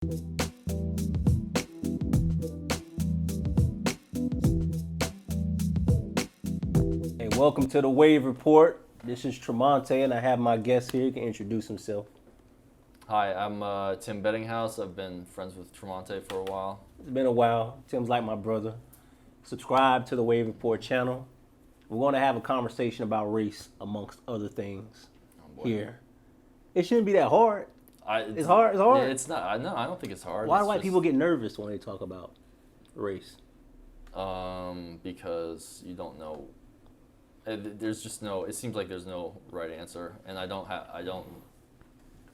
Hey, welcome to the Thewavereport. This is Tremonte, and I have my guest here. He can introduce himself. Hi, I'm Tim Bettinghouse. I've been friends with Tremonte for a while. It's been a while. Tim's like my brother. Subscribe to the Thewavereport channel. We're going to have a conversation about race, amongst other things, here. It shouldn't be that hard. It's hard. It's hard. Yeah, it's not. No, I don't think it's hard. Why do white people get nervous when they talk about race? Because you don't know. There's just no. It seems like there's no right answer, and I don't.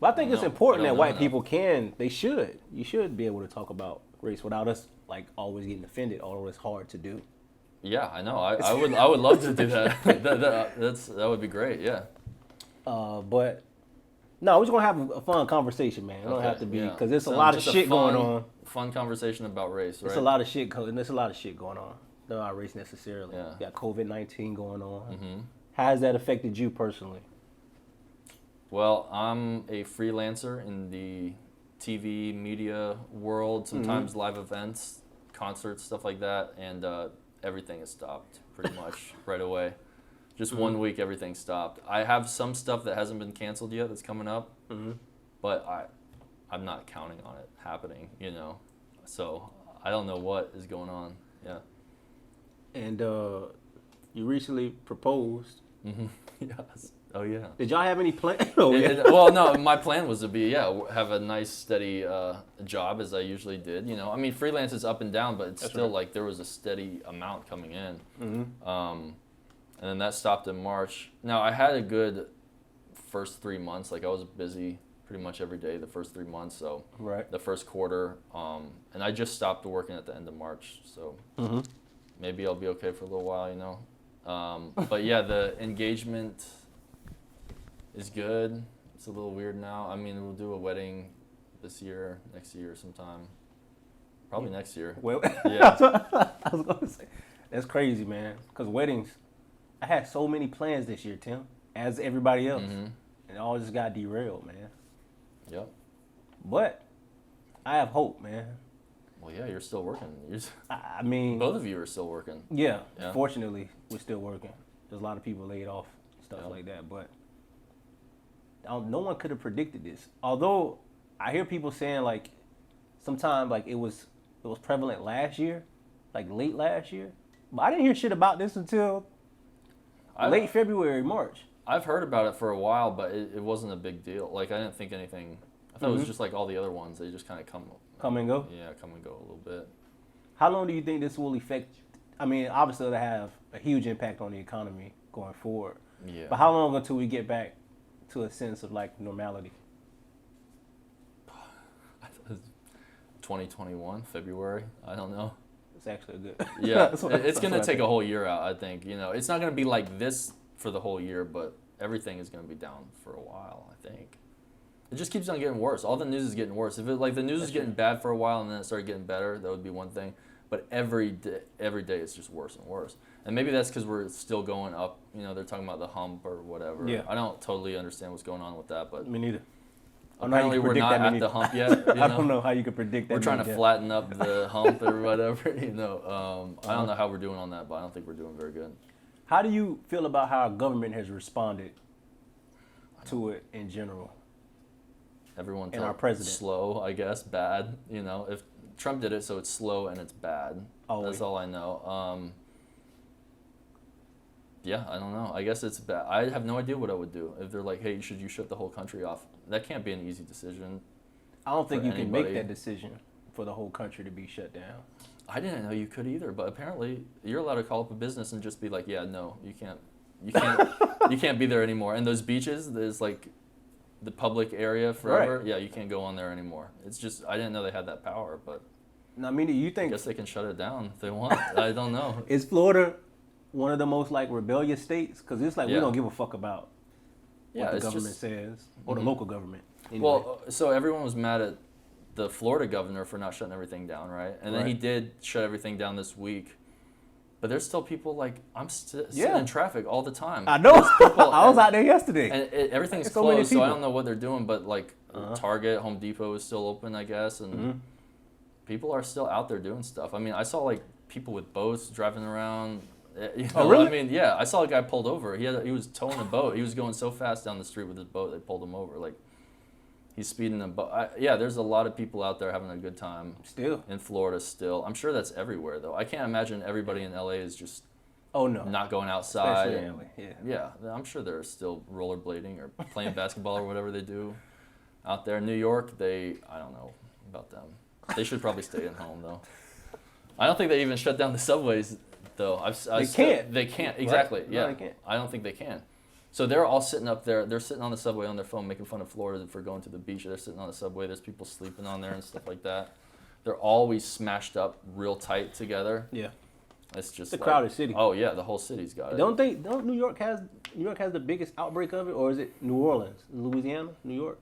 But I think it's important that white enough. people can. They should. You should be able to talk about race without us like always getting offended. Although it's hard to do. Yeah, I know. I would love to do that. that would be great. Yeah. But no, we're just gonna have a fun conversation, man. It don't have to be because there's a lot of shit going on. Fun conversation about race, right? There's a lot of shit. There's a lot of shit going on. Not race necessarily. Yeah. You got COVID-19 going on. Mm-hmm. How has that affected you personally? Well, I'm a freelancer in the TV media world. Sometimes live events, concerts, stuff like that, and everything is stopped pretty much right away. Just 1 week, everything stopped. I have some stuff that hasn't been canceled yet that's coming up, but I'm not counting on it happening, So I don't know what is going on. Yeah. And you recently proposed. Yes. Oh yeah. Did y'all have any plans? Well, no. My plan was to have a nice steady job as I usually did. I mean, freelance is up and down, but it's still like there was a steady amount coming in. And then that stopped in March. Now I had a good first 3 months. Like I was busy pretty much every day the first 3 months. So the first quarter, and I just stopped working at the end of March. So maybe I'll be okay for a little while, But yeah, the engagement is good. It's a little weird now. I mean, we'll do a wedding this year, next year sometime. Probably next year. Well, yeah. I was going to say, that's crazy, man. Because weddings, I had so many plans this year, Tim, as everybody else. And it all just got derailed, man. Yep. But I have hope, man. Well, yeah, you're still working. I mean, both of you are still working. Yeah. Fortunately, we're still working. There's a lot of people laid off, stuff like that. But no one could have predicted this. Although I hear people saying like, sometimes like it was prevalent last year, like late last year. But I didn't hear shit about this until late February, March. I've heard about it for a while, but it wasn't a big deal. Like I didn't think anything. I thought it was just like all the other ones. They just kind of come and go. Yeah, come and go a little bit. How long do you think this will affect? I mean, obviously it'll have a huge impact on the economy going forward. Yeah. But how long until we get back to a sense of like normality? 2021, February. I don't know. It's actually a good. Yeah, it's going to take a whole year out, I think. It's not going to be like this for the whole year, but everything is going to be down for a while, I think. It just keeps on getting worse. All the news is getting worse. If the news is getting bad for a while and then it started getting better, that would be one thing. But every day it's just worse and worse. And maybe that's because we're still going up. They're talking about the hump or whatever. Yeah. I don't totally understand what's going on with that, but me neither. Apparently we're not at the hump yet. I don't know how you could predict that. We're trying to flatten up the hump or whatever. I don't know how we're doing on that, but I don't think we're doing very good. How do you feel about how our government has responded to it in general? Everyone and our president. Slow, I guess, bad. If Trump did it, so it's slow and it's bad. That's all I know. Yeah, I don't know. I guess it's bad. I have no idea what I would do if they're like, "Hey, should you shut the whole country off?" That can't be an easy decision. I don't think you can make that decision for the whole country to be shut down. I didn't know you could either, but apparently you're allowed to call up a business and just be like, "Yeah, no, you can't, you can't be there anymore." And those beaches, there's like the public area forever. Right. Yeah, you can't go on there anymore. It's just I didn't know they had that power, but I mean, you think? I guess they can shut it down if they want. I don't know. Is Florida one of the most like rebellious states? Because it's like we don't give a fuck about what the government says or the local government. Anyway. Well, so everyone was mad at the Florida governor for not shutting everything down, right? And then he did shut everything down this week. But there's still people like I'm sitting Yeah. in traffic all the time. I know. There's people- I was out there yesterday. And everything's So many closed, so I people. don't know what they're doing. But like Target, Home Depot is still open, I guess, and people are still out there doing stuff. I mean, I saw like people with boats driving around. You know, Oh, really? I mean, yeah, I saw a guy pulled over. He was towing a boat. He was going so fast down the street with his boat, they pulled him over. Like he's speeding a boat. Yeah, there's a lot of people out there having a good time. Still. In Florida, still. I'm sure that's everywhere though. I can't imagine everybody in LA is just. Oh no. Not going outside. Especially in LA. Yeah. Yeah, I'm sure they're still rollerblading or playing basketball or whatever they do out there. In New York, I don't know about them. They should probably stay at home though. I don't think they even shut down the subways though. They can't. They can't, exactly. Right? Yeah, No, they can't. I don't think they can. So they're all sitting up there. They're sitting on the subway on their phone making fun of Florida for going to the beach. They're sitting on the subway. There's people sleeping on there and stuff like that. They're always smashed up real tight together. Yeah. It's just It's a crowded city. Oh yeah, the whole city's got it. Don't New York has the biggest outbreak of it, or is it New Orleans, Louisiana, New York?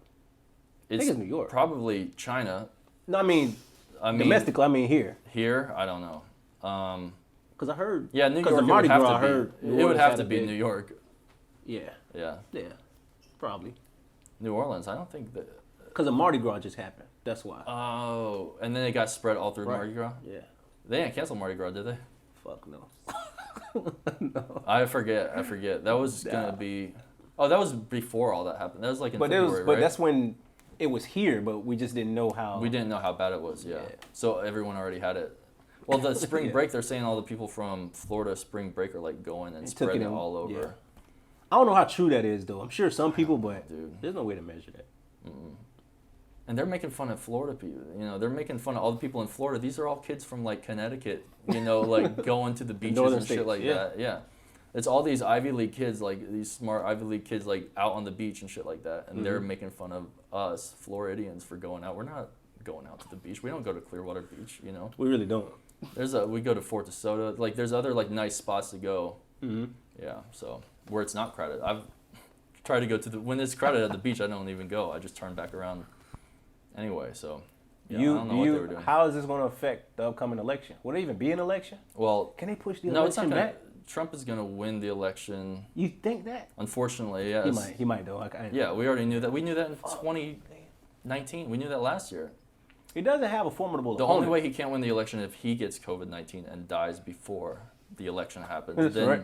I think it's New York. Probably China. No, I mean domestically. I mean here. Here, I don't know. Because I heard. Yeah, New Because York of Mardi would have Gras, to I be. heard New It would Orleans have had to a be big- New York. Yeah. Yeah. Yeah. Probably. New Orleans. I don't think that. Because of Mardi Gras just happened. That's why. Oh, and then it got spread all through Right. Mardi Gras. Yeah. They didn't cancel Mardi Gras, did they? Fuck no. No. I forget. That was gonna be. Oh, that was before all that happened. That was like in But February, but right? that's when it was here, but we just didn't know how. We didn't know how bad it was. Yeah. Yeah. So everyone already had it. Well, the spring Yeah. break, they're saying all the people from Florida spring break are like going and They took spreading it it in- all over. yeah. I don't know how true that is, though. I'm sure some people, but Dude. there's no way to measure that. And they're making fun of Florida people. You know, they're making fun of all the people in Florida. These are all kids from like Connecticut, you know, like going to the beaches northern and shit states, like yeah. that. Yeah. It's all these Ivy League kids, like these smart Ivy League kids, like out on the beach and shit like that. And they're making fun of us, Floridians, for going out. We're not going out to the beach. We don't go to Clearwater Beach, you know. We really don't. We go to Fort DeSoto. Like, there's other like nice spots to go. Mm-hmm. Yeah. So where it's not crowded, I've tried to go to when it's crowded at the beach. I don't even go. I just turn back around. Anyway, so yeah, I don't know what they were doing. How is this going to affect the upcoming election? Will there even be an election? Well, Can they push the no, it's not election gonna. back? Trump is gonna win the election. You think that? Unfortunately, yes. He might though. Yeah, we already knew that. We knew that in 2019. We knew that last year. He doesn't have a formidable The opponent. only way he can't win the election is if he gets COVID-19 and dies before the election happens. That's then right.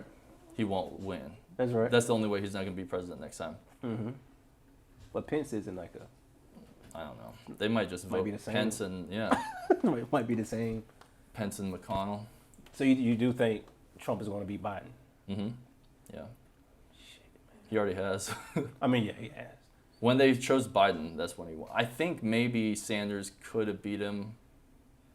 he won't win. That's right. That's the only way he's not gonna be president next time. Mm-hmm. But Pence isn't like a. I don't know. They might just Might vote be the same. Pence and It might be the same. Pence and McConnell. So you do think Trump is going to beat Biden? Mm-hmm. Yeah. He already has. I mean, yeah, he has. When they chose Biden, that's when he won. I think maybe Sanders could have beat him.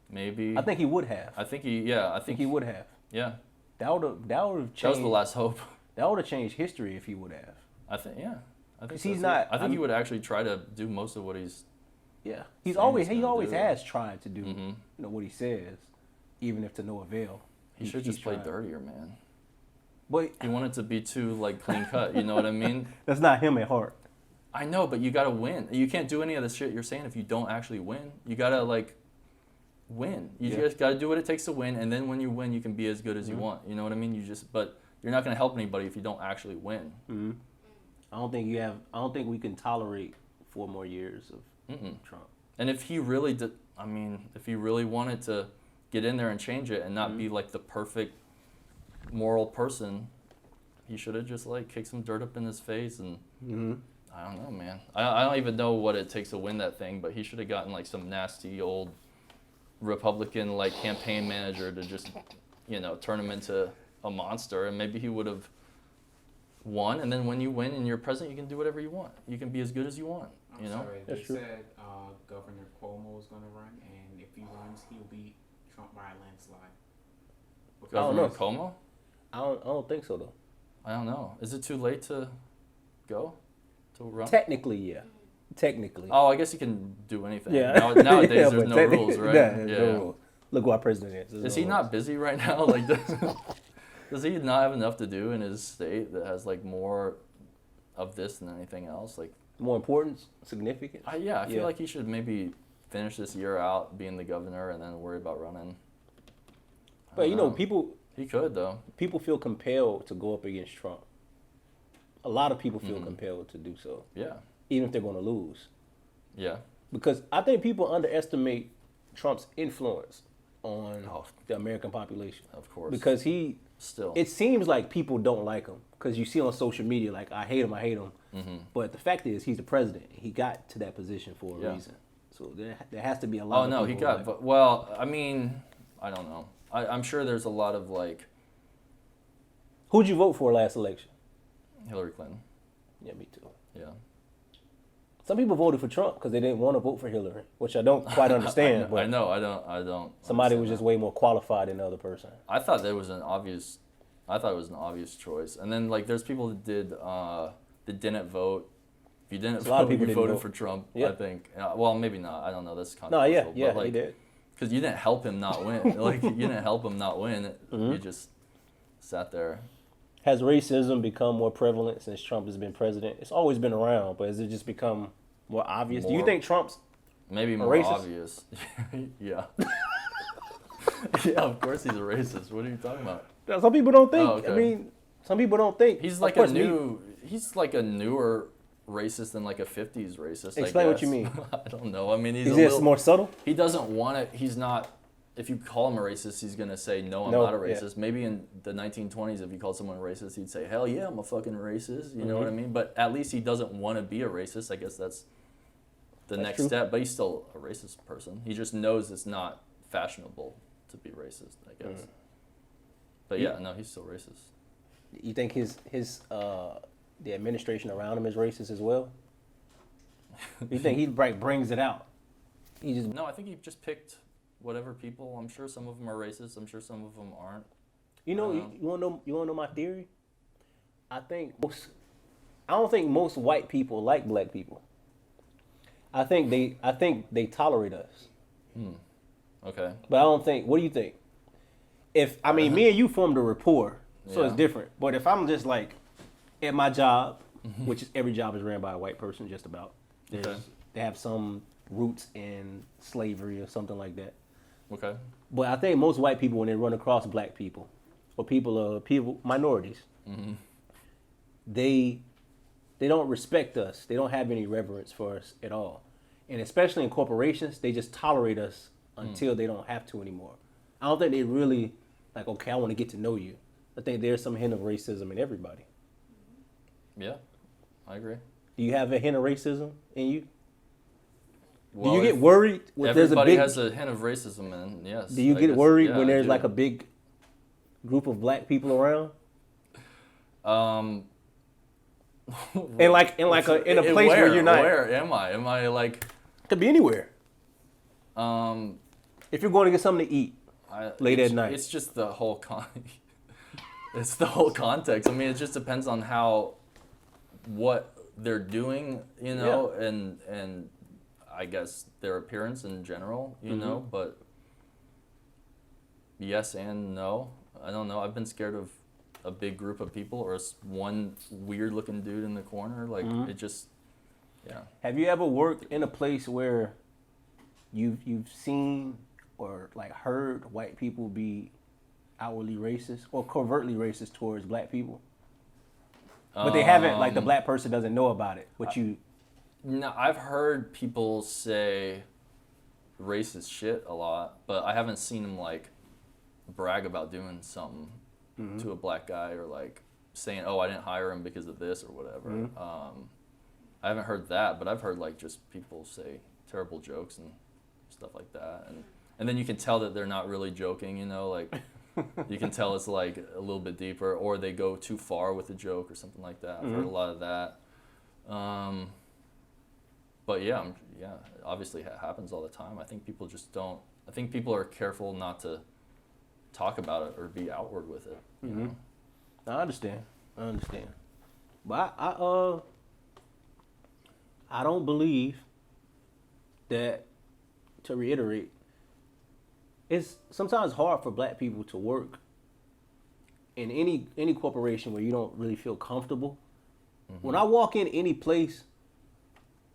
Maybe. I think he would have. I think he would have. Yeah. That would have That was changed. the last hope. That would have changed history if he would have. I think. Yeah. I think 'Cause so, he's too. not- I think I'm- he would actually try to do most of what he's. Yeah, he Saying always he's gonna do it. has tried to do Mhm. what he says, even if to no avail. He should he's just play tried. dirtier, man. But He wanted to be too like clean cut. You know what I mean? that's not him at heart. I know, but you gotta win. You can't do any of the shit you're saying if you don't actually win. You gotta like win. You Yeah. just gotta do what it takes to win, and then when you win, you can be as good as you want. You know what I mean? But you're not gonna help anybody if you don't actually win. Mm-hmm. I don't think we can tolerate 4 more years of Trump. And if he really did, if he really wanted to get in there and change it and not be like the perfect moral person, he should have just like kicked some dirt up in his face and. I don't know, man. I don't even know what it takes to win that thing, but he should have gotten like some nasty old Republican like campaign manager to just, turn him into a monster, and maybe he would have won. And then when you win and you're president, you can do whatever you want. You can be as good as you want. I'm sorry, they That's true. said Governor Cuomo is going to run, and if he runs, he'll beat Trump by a landslide. Governor know. Cuomo? I don't think so though. I don't know. Is it too late to go to run? Technically, yeah. Technically. Oh, I guess you can do anything. Yeah. Nowadays, Yeah, there's but no technically- rules, right? Yeah, there's no rules. Look who our president is. There's Is no he rules. not busy right now? Like, does he not have enough to do in his state that has like more of this than anything else? Like, more importance, significance? I feel like he should maybe finish this year out being the governor and then worry about running. I But don't know. people He could though. People feel compelled to go up against Trump. A lot of people feel compelled to do so, Yeah. even if they're going to lose. Yeah. Because I think people underestimate Trump's influence on the American population. Of course. Because it seems like people don't like him. Because you see on social media, like, I hate him. Mm-hmm. But the fact is, he's the president. He got to that position for a reason. So there has to be a lot of people. Oh, no, he got, but, well, I mean, I don't know. I'm sure there's a lot of, like... Who'd you vote for last election? Hillary Clinton. Yeah, me too. Yeah. Some people voted for Trump because they didn't want to vote for Hillary, which I don't quite understand. I know, I don't. Somebody was just way more qualified than the other person. I thought it was an obvious choice. And then, like, there's people that didn't vote. If you didn't vote, you voted for Trump, I think. Well, maybe not. I don't know. That's controversial. No, yeah, but, like, he did. Because you didn't help him not win. Like, you didn't help him not win. You just sat there. Has racism become more prevalent since Trump has been president? It's always been around, but has it just become more obvious? Do you think Trump's maybe more racist? Obvious? Yeah. Yeah, of course he's a racist. What are you talking about? Some people don't think. Oh, okay. I mean, some people don't think. He's like he's like a newer racist than like a 50s racist. Explain I what you mean. I don't know. I mean, he's Is this more subtle? He doesn't want it. He's not. If you call him a racist, he's gonna say no, I'm not a racist. Maybe in the 1920s, if you called someone racist, he'd say hell yeah, I'm a fucking racist. You know what I mean? But at least he doesn't want to be a racist. I guess that's the next step. But he's still a racist person. He just knows it's not fashionable to be racist, I guess. But yeah, no, he's still racist. You think the administration around him is racist as well? You think he brings it out? No, I think he just picked whatever people. I'm sure some of them are racist. I'm sure some of them aren't. You want to know my theory? I don't think most white people like black people. I think they tolerate us. Okay. But I don't think. What do you think? Me and you formed a rapport, so it's different. But if I'm just like at my job, which is every job is ran by a white person, just about. They have some roots in slavery or something like that. Okay. But I think most white people, when they run across black people or minorities, they don't respect us. They don't have any reverence for us at all. And especially in corporations, they just tolerate us until they don't have to anymore. I don't think they really like, okay, I want to get to know you. I think there's some hint of racism in everybody. Yeah, I agree. Do you have a hint of racism in you? Well, do you get worried when there's a big... Everybody has a hint of racism, and yes. Do you get worried when there's like a big group of black people around? in a place where you're not. Where am I? Am I like? Could be anywhere. If you're going to get something to eat late at night, it's just the whole it's the whole context. I mean, it just depends on what they're doing, you know, and I guess their appearance in general, you know. But yes and no. I don't know. I've been scared of a big group of people or one weird looking dude in the corner. Like it just, yeah. Have you ever worked in a place where you've seen or like heard white people be outwardly racist or covertly racist towards black people? But they haven't, like the black person doesn't know about it. No, I've heard people say racist shit a lot, but I haven't seen them like brag about doing something to a black guy or like saying, "Oh, I didn't hire him because of this" or whatever. I haven't heard that, but I've heard like just people say terrible jokes and stuff like that, and then you can tell that they're not really joking, you know, like you can tell it's like a little bit deeper, or they go too far with the joke or something like that. I've heard a lot of that. But yeah, obviously it happens all the time. I think people just don't. I think people are careful not to talk about it or be outward with it. You know? I understand. But I don't believe that, to reiterate, it's sometimes hard for black people to work in any corporation where you don't really feel comfortable. When I walk in any place,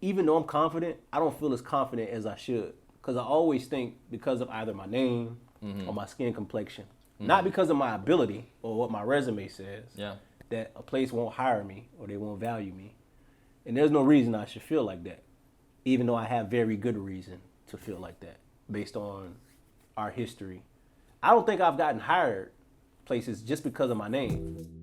even though I'm confident, I don't feel as confident as I should. Because I always think because of either my name or my skin complexion, not because of my ability or what my resume says. Yeah. That a place won't hire me or they won't value me. And there's no reason I should feel like that, even though I have very good reason to feel like that based on our history. I don't think I've gotten hired places just because of my name.